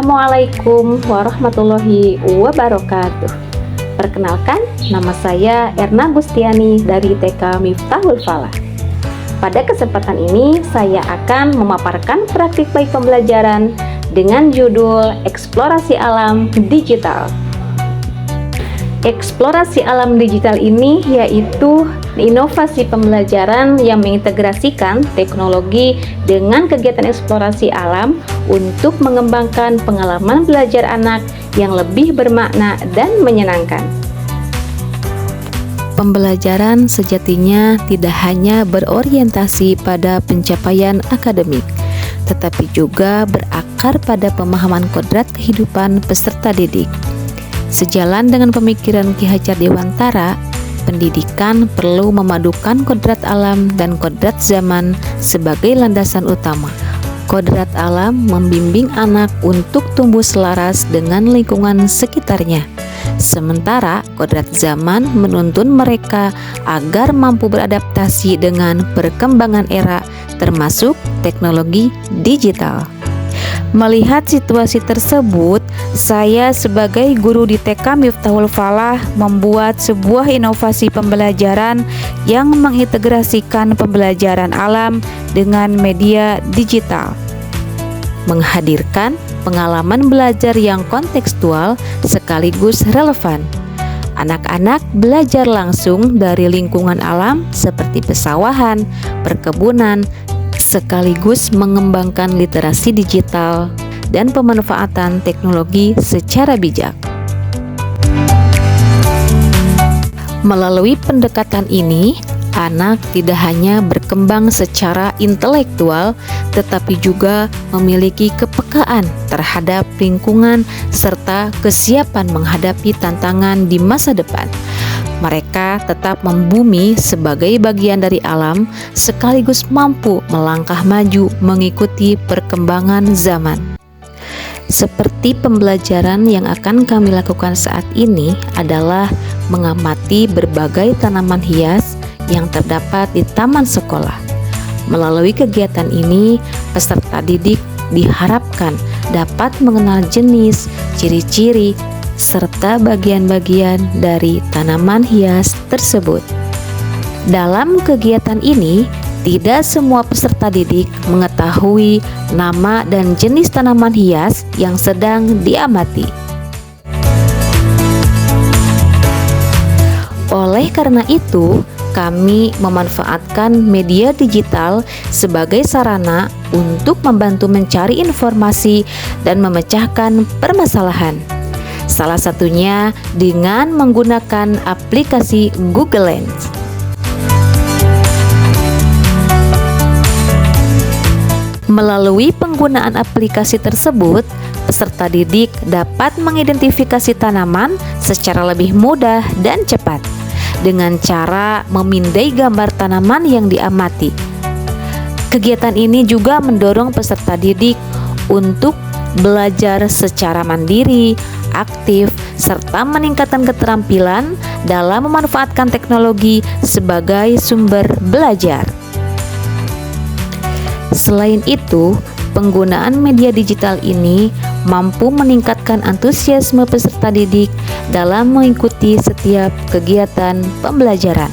Assalamualaikum warahmatullahi wabarakatuh. Perkenalkan, nama saya Erna Gustiani dari TK Miftahul Falah. Pada kesempatan ini, saya akan memaparkan praktik baik pembelajaran dengan judul Eksplorasi Alam Digital. Eksplorasi alam digital ini yaitu inovasi pembelajaran yang mengintegrasikan teknologi dengan kegiatan eksplorasi alam untuk mengembangkan pengalaman belajar anak yang lebih bermakna dan menyenangkan. Pembelajaran sejatinya tidak hanya berorientasi pada pencapaian akademik, tetapi juga berakar pada pemahaman kodrat kehidupan peserta didik. Sejalan dengan pemikiran Ki Hajar Dewantara, pendidikan perlu memadukan kodrat alam dan kodrat zaman sebagai landasan utama. Kodrat alam membimbing anak untuk tumbuh selaras dengan lingkungan sekitarnya, sementara kodrat zaman menuntun mereka agar mampu beradaptasi dengan perkembangan era, termasuk teknologi digital. Melihat situasi tersebut, saya sebagai guru di TK Miftahul Falah membuat sebuah inovasi pembelajaran yang mengintegrasikan pembelajaran alam dengan media digital, menghadirkan pengalaman belajar yang kontekstual sekaligus relevan. Anak-anak belajar langsung dari lingkungan alam seperti pesawahan, perkebunan, sekaligus mengembangkan literasi digital dan pemanfaatan teknologi secara bijak. Melalui pendekatan ini, anak tidak hanya berkembang secara intelektual, tetapi juga memiliki kepekaan terhadap lingkungan serta kesiapan menghadapi tantangan di masa depan. Mereka tetap membumi sebagai bagian dari alam, sekaligus mampu melangkah maju mengikuti perkembangan zaman. Seperti pembelajaran yang akan kami lakukan saat ini adalah mengamati berbagai tanaman hias yang terdapat di taman sekolah. Melalui kegiatan ini, peserta didik diharapkan dapat mengenal jenis, ciri-ciri, serta bagian-bagian dari tanaman hias tersebut. Dalam kegiatan ini, tidak semua peserta didik mengetahui nama dan jenis tanaman hias yang sedang diamati. Oleh karena itu, kami memanfaatkan media digital sebagai sarana untuk membantu mencari informasi dan memecahkan permasalahan. Salah satunya dengan menggunakan aplikasi Google Lens. Melalui penggunaan aplikasi tersebut, peserta didik dapat mengidentifikasi tanaman secara lebih mudah dan cepat dengan cara memindai gambar tanaman yang diamati. Kegiatan ini juga mendorong peserta didik untuk belajar secara mandiri, aktif, serta meningkatkan keterampilan dalam memanfaatkan teknologi sebagai sumber belajar. Selain itu, penggunaan media digital ini mampu meningkatkan antusiasme peserta didik dalam mengikuti setiap kegiatan pembelajaran.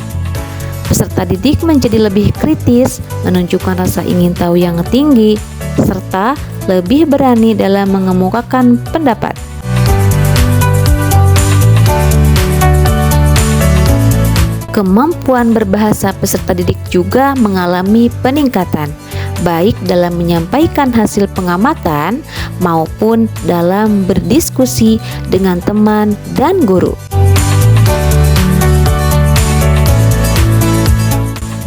Peserta didik menjadi lebih kritis, menunjukkan rasa ingin tahu yang tinggi, serta lebih berani dalam mengemukakan pendapat. Kemampuan berbahasa peserta didik juga mengalami peningkatan, baik dalam menyampaikan hasil pengamatan maupun dalam berdiskusi dengan teman dan guru.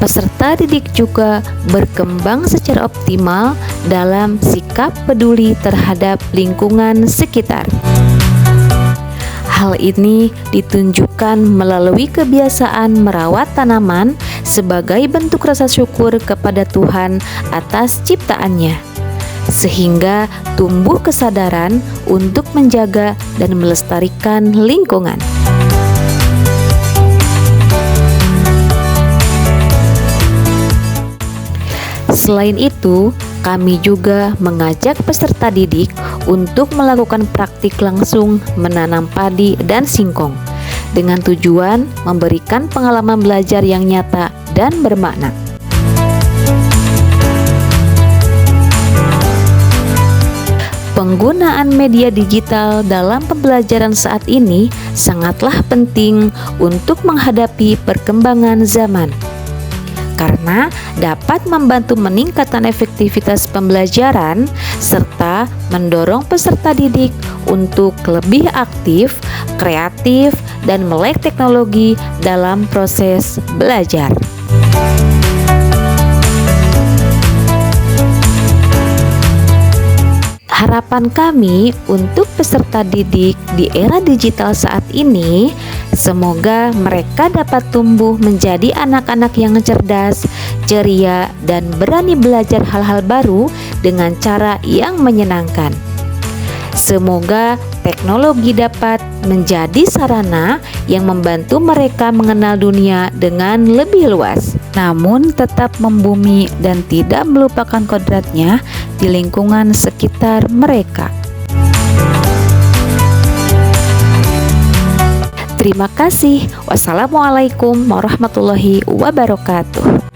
Peserta didik juga berkembang secara optimal dalam sikap peduli terhadap lingkungan sekitar. Hal ini ditunjukkan melalui kebiasaan merawat tanaman sebagai bentuk rasa syukur kepada Tuhan atas ciptaannya, sehingga tumbuh kesadaran untuk menjaga dan melestarikan lingkungan. Selain itu, Kami juga mengajak peserta didik untuk melakukan praktik langsung menanam padi dan singkong dengan tujuan memberikan pengalaman belajar yang nyata dan bermakna. Penggunaan media digital dalam pembelajaran saat ini sangatlah penting untuk menghadapi perkembangan zaman, karena dapat membantu meningkatkan efektivitas pembelajaran serta mendorong peserta didik untuk lebih aktif, kreatif, dan melek teknologi dalam proses belajar. Harapan kami untuk peserta didik di era digital saat ini, semoga mereka dapat tumbuh menjadi anak-anak yang cerdas, ceria, dan berani belajar hal-hal baru dengan cara yang menyenangkan. Semoga teknologi dapat menjadi sarana yang membantu mereka mengenal dunia dengan lebih luas, namun tetap membumi dan tidak melupakan kodratnya di lingkungan sekitar mereka. Terima kasih. Wassalamualaikum warahmatullahi wabarakatuh.